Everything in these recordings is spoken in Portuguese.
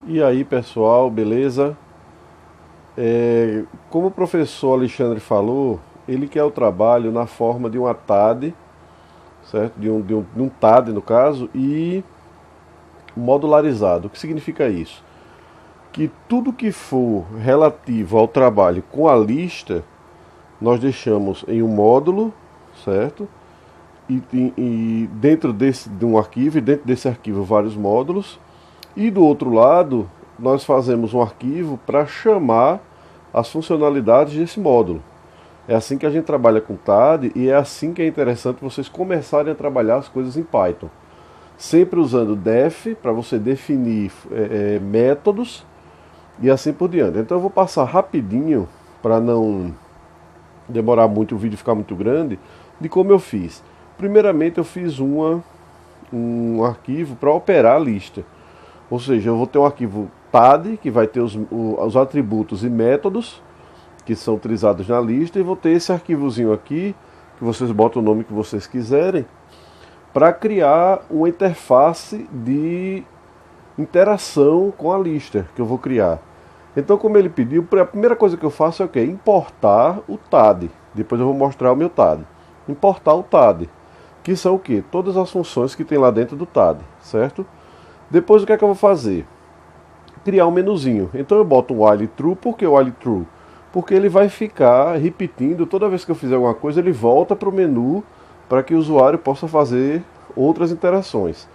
E aí, pessoal, beleza? Como o professor Alexandre falou, ele quer o trabalho na forma de uma TAD, certo? De um TAD, no caso, e modularizado. O que significa isso? Que tudo que for relativo ao trabalho com a lista, nós deixamos em um módulo, certo? E dentro de um arquivo, e dentro desse arquivo vários módulos. E do outro lado, nós fazemos um arquivo para chamar as funcionalidades desse módulo. É assim que a gente trabalha com TAD e é assim que é interessante vocês começarem a trabalhar as coisas em Python. Sempre usando def para você definir métodos e assim por diante. Então eu vou passar rapidinho para não demorar muito, o vídeo ficar muito grande, de como eu fiz. Primeiramente eu fiz um arquivo para operar a lista. Ou seja, eu vou ter um arquivo TAD, que vai ter os atributos e métodos que são utilizados na lista, e vou ter esse arquivozinho aqui, que vocês botam o nome que vocês quiserem, para criar uma interface de interação com a lista que eu vou criar. Então, como ele pediu, a primeira coisa que eu faço é o quê? Importar o TAD. Depois eu vou mostrar o meu TAD. Importar o TAD, que são o quê? Todas as funções que tem lá dentro do TAD, certo? Depois o que é que eu vou fazer? Criar um menuzinho. Então eu boto um while true. Por que while true? Porque ele vai ficar repetindo, toda vez que eu fizer alguma coisa, ele volta para o menu para que o usuário possa fazer outras interações.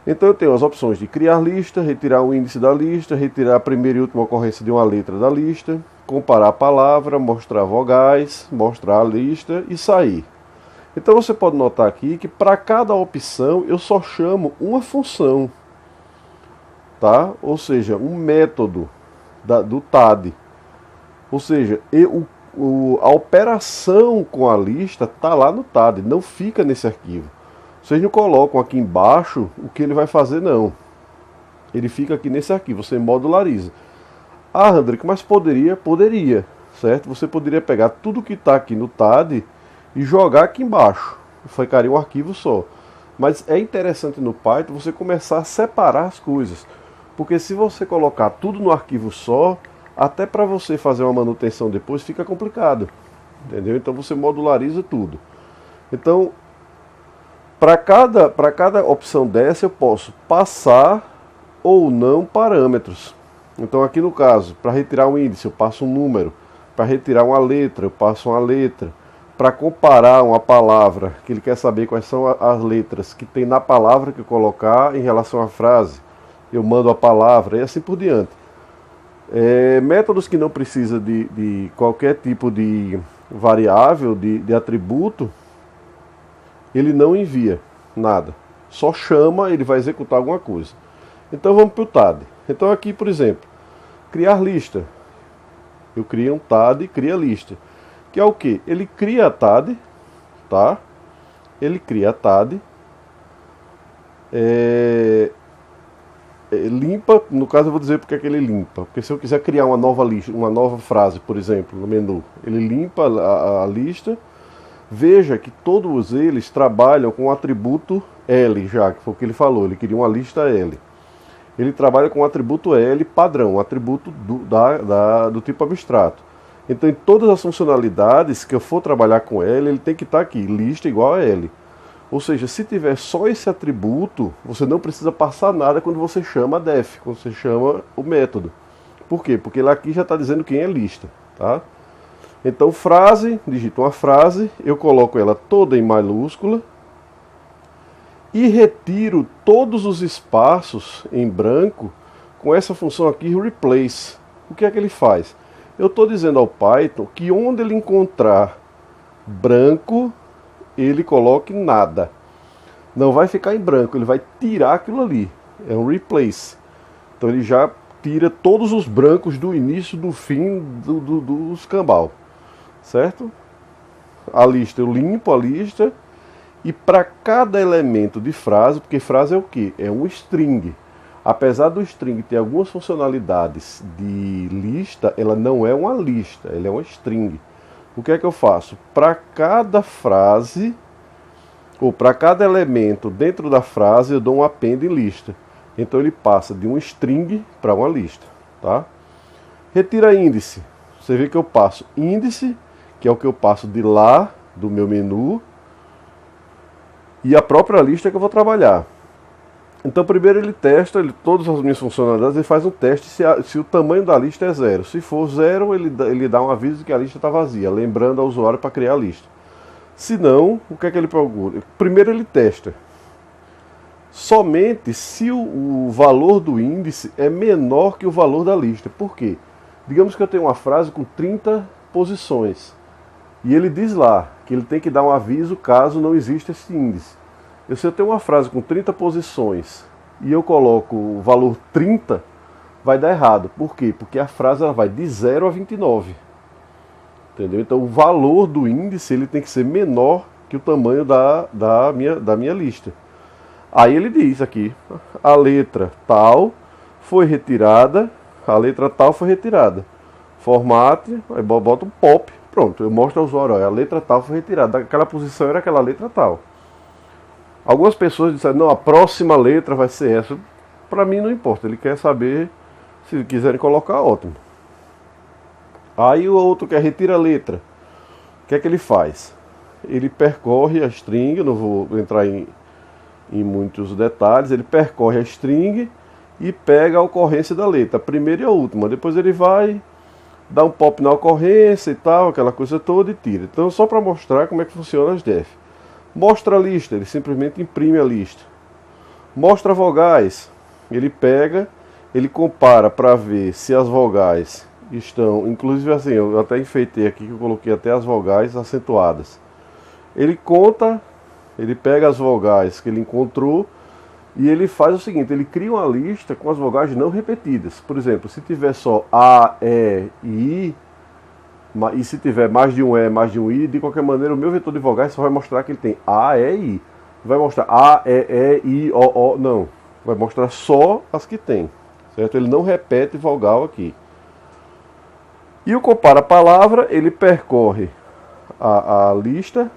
Então eu tenho as opções de criar lista, retirar o índice da lista, retirar a primeira e última ocorrência de uma letra da lista, comparar a palavra, mostrar vogais, mostrar a lista e sair. Então você pode notar aqui que para cada opção eu só chamo uma função, tá? Ou seja, um método do TAD. Ou seja, a operação com a lista está lá no TAD, não fica nesse arquivo. Vocês não colocam aqui embaixo o que ele vai fazer, não. Ele fica aqui nesse arquivo, você modulariza. Ah, André, mas poderia? Poderia, certo? Você poderia pegar tudo que está aqui no TAD e jogar aqui embaixo. Ficaria um arquivo só. Mas é interessante no Python você começar a separar as coisas. Porque se você colocar tudo no arquivo só, até para você fazer uma manutenção depois fica complicado. Entendeu? Então você modulariza tudo. Então, para cada opção dessa eu posso passar ou não parâmetros. Então aqui no caso, para retirar um índice eu passo um número. Para retirar uma letra eu passo uma letra. Para comparar uma palavra, que ele quer saber quais são as letras que tem na palavra que eu colocar em relação à frase, eu mando a palavra e assim por diante. Métodos que não precisa de qualquer tipo de variável, de atributo, ele não envia nada. Só chama, ele vai executar alguma coisa. Então vamos para o TAD. Então aqui, por exemplo, criar lista. Eu crio um TAD, cria lista. Que é o que? Ele cria a TAD, tá? Ele cria a TAD, limpa, no caso eu vou dizer porque é que ele limpa. Porque se eu quiser criar uma nova lista, uma nova frase, por exemplo, no menu, ele limpa a lista. Veja que todos eles trabalham com o atributo L, já que foi o que ele falou, ele queria uma lista L. Ele trabalha com o atributo L padrão, um atributo do tipo abstrato. Então, em todas as funcionalidades que eu for trabalhar com L, ele tem que estar aqui, lista igual a L. Ou seja, se tiver só esse atributo, você não precisa passar nada quando você chama a def, quando você chama o método. Por quê? Porque lá aqui já está dizendo quem é lista, tá? Então, frase, digito uma frase, eu coloco ela toda em maiúscula e retiro todos os espaços em branco com essa função aqui, replace. O que é que ele faz? Eu estou dizendo ao Python que onde ele encontrar branco, ele coloque nada. Não vai ficar em branco, ele vai tirar aquilo ali. É um replace. Então ele já tira todos os brancos do início, do fim do escambau. Certo? A lista, eu limpo a lista. E para cada elemento de frase, porque frase é o que? É um string. Apesar do string ter algumas funcionalidades de lista, ela não é uma lista, ela é uma string. O que é que eu faço? Para cada frase, ou para cada elemento dentro da frase, eu dou um append em lista. Então ele passa de um string para uma lista, tá? Retira índice. Você vê que eu passo índice, que é o que eu passo de lá do meu menu, e a própria lista que eu vou trabalhar. Então primeiro ele testa, todas as minhas funcionalidades, ele faz um teste se o tamanho da lista é 0. Se for 0, ele dá um aviso de que a lista está vazia, lembrando ao usuário para criar a lista. Se não, o que é que ele procura? Primeiro ele testa. Somente se o valor do índice é menor que o valor da lista. Por quê? Digamos que eu tenho uma frase com 30 posições. E ele diz lá que ele tem que dar um aviso caso não exista esse índice. Se eu tenho uma frase com 30 posições e eu coloco o valor 30, vai dar errado. Por quê? Porque a frase ela vai de 0 a 29. Entendeu? Então o valor do índice ele tem que ser menor que o tamanho da minha lista. Aí ele diz aqui, a letra tal foi retirada, a letra tal foi retirada. Formate, aí bota um pop, pronto, eu mostro ao usuário, ó, a letra tal foi retirada, daquela posição era aquela letra tal. Algumas pessoas disseram, não, a próxima letra vai ser essa. Para mim não importa, ele quer saber, se quiserem colocar, ótimo. Aí o outro quer retira a letra. O que é que ele faz? Ele percorre a string, eu não vou entrar em muitos detalhes, ele percorre a string e pega a ocorrência da letra, a primeira e a última. Depois ele vai dar um pop na ocorrência e tal, aquela coisa toda e tira. Então só para mostrar como é que funciona as def. Mostra a lista, ele simplesmente imprime a lista. Mostra vogais, ele pega, ele compara para ver se as vogais estão, inclusive assim, eu até enfeitei aqui que eu coloquei até as vogais acentuadas. Ele conta, ele pega as vogais que ele encontrou e ele faz o seguinte, ele cria uma lista com as vogais não repetidas. Por exemplo, se tiver só A, E e I, e se tiver mais de um E, mais de um I, de qualquer maneira o meu vetor de vogais só vai mostrar que ele tem A, E e I. Vai mostrar A, E, I, O, não. Vai mostrar só as que tem, certo? Ele não repete vogal aqui. E o compara palavra, ele percorre a lista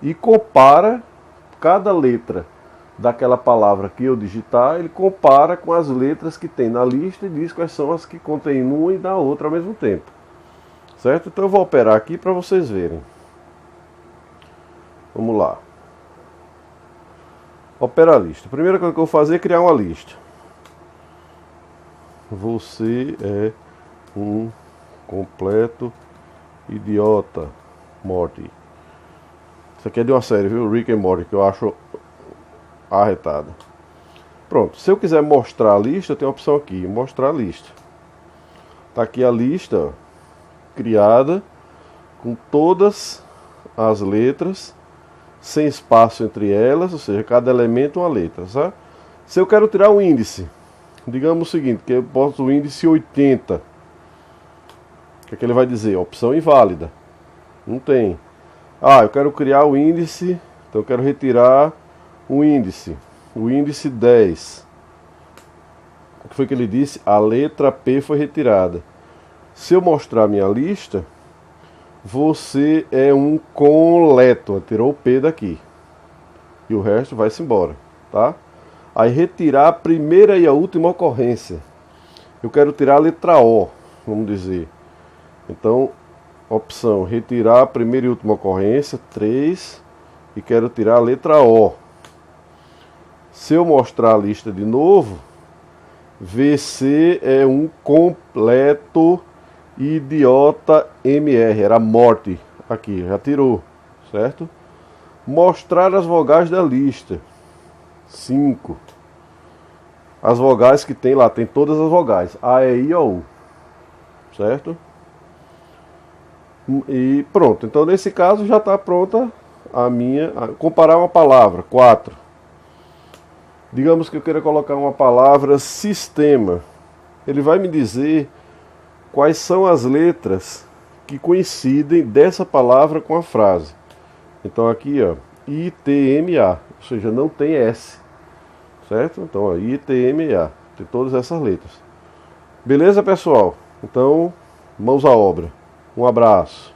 e compara cada letra daquela palavra que eu digitar, ele compara com as letras que tem na lista e diz quais são as que contêm uma e na outra ao mesmo tempo. Certo? Então eu vou operar aqui para vocês verem. Vamos lá. Opera a lista. A primeira coisa que eu vou fazer é criar uma lista. Você é um completo idiota, Morty. Isso aqui é de uma série, viu? Rick and Morty, que eu acho arretada. Pronto. Se eu quiser mostrar a lista, tem a opção aqui, mostrar a lista. Tá aqui a lista, ó, criada com todas as letras, sem espaço entre elas, ou seja, cada elemento uma letra, sabe? Se eu quero tirar um índice, digamos o seguinte, que eu posto o índice 80. O que é que ele vai dizer? Opção inválida. Não tem. Ah, eu quero criar o índice, então eu quero retirar o índice 10. O que foi que ele disse? A letra P foi retirada. Se eu mostrar minha lista, você é um completo. Tirou o P daqui. E o resto vai-se embora, tá? Aí retirar a primeira e a última ocorrência. Eu quero tirar a letra O, vamos dizer. Então, opção, retirar a primeira e última ocorrência, 3, e quero tirar a letra O. Se eu mostrar a lista de novo, VC é um completo idiota MR, era morte, aqui, já tirou, certo? Mostrar as vogais da lista, 5. As vogais que tem lá, tem todas as vogais, A, E, I, O, U, certo? E pronto, então nesse caso já está pronta a minha, comparar uma palavra, 4. Digamos que eu queira colocar uma palavra sistema, ele vai me dizer quais são as letras que coincidem dessa palavra com a frase. Então aqui, ó, ITMA, ou seja, não tem S, certo? Então, ó, ITMA, tem todas essas letras. Beleza, pessoal? Então, mãos à obra. Um abraço.